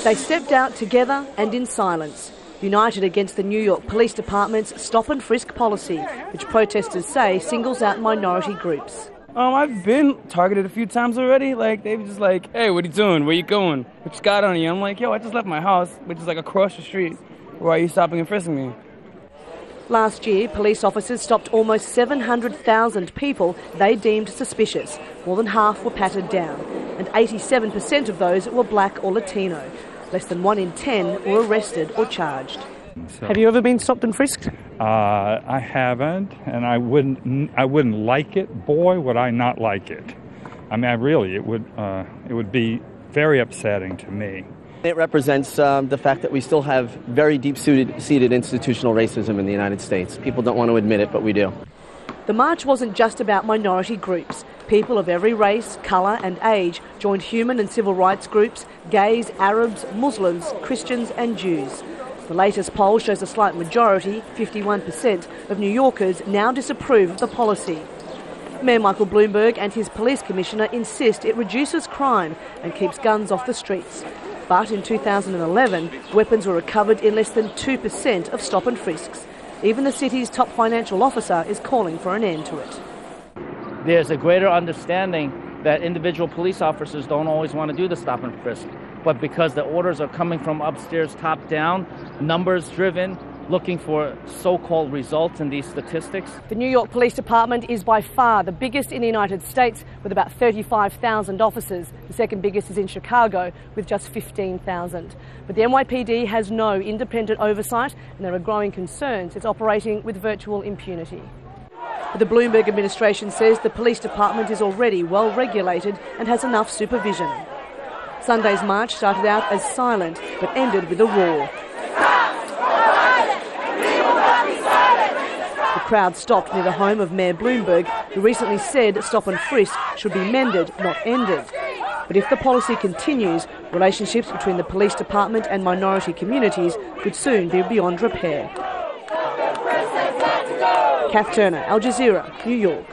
They stepped out together and in silence, united against the New York Police Department's stop-and-frisk policy, which protesters say singles out minority groups. I've been targeted a few times already. Like, they were just like, hey, what are you doing? Where you going? What you got on you? I'm like, yo, I just left my house, which is like across the street. Why are you stopping and frisking me? Last year, police officers stopped almost 700,000 people they deemed suspicious. More than half were patted down, and 87% of those were black or Latino. Less than 1 in 10 were arrested or charged. So, have you ever been stopped and frisked? I haven't, and I wouldn't like it. Boy, would I not like it. I mean, it would be very upsetting to me. It represents the fact that we still have very deep-seated institutional racism in the United States. People don't want to admit it, but we do. The march wasn't just about minority groups. People of every race, colour and age joined human and civil rights groups, gays, Arabs, Muslims, Christians and Jews. The latest poll shows a slight majority, 51%, of New Yorkers now disapprove of the policy. Mayor Michael Bloomberg and his police commissioner insist it reduces crime and keeps guns off the streets. But in 2011, weapons were recovered in less than 2% of stop and frisks. Even the city's top financial officer is calling for an end to it. There's a greater understanding that individual police officers don't always want to do the stop and frisk, but because the orders are coming from upstairs, top down, numbers driven, looking for so-called results in these statistics. The New York Police Department is by far the biggest in the United States, with about 35,000 officers. The second biggest is in Chicago, with just 15,000. But the NYPD has no independent oversight, and there are growing concerns it's operating with virtual impunity. But the Bloomberg administration says the police department is already well regulated and has enough supervision. Sunday's march started out as silent, but ended with a roar. The crowd stopped near the home of Mayor Bloomberg, who recently said stop and frisk should be mended, not ended. But if the policy continues, relationships between the police department and minority communities could soon be beyond repair. Cath, Al Jazeera, New York.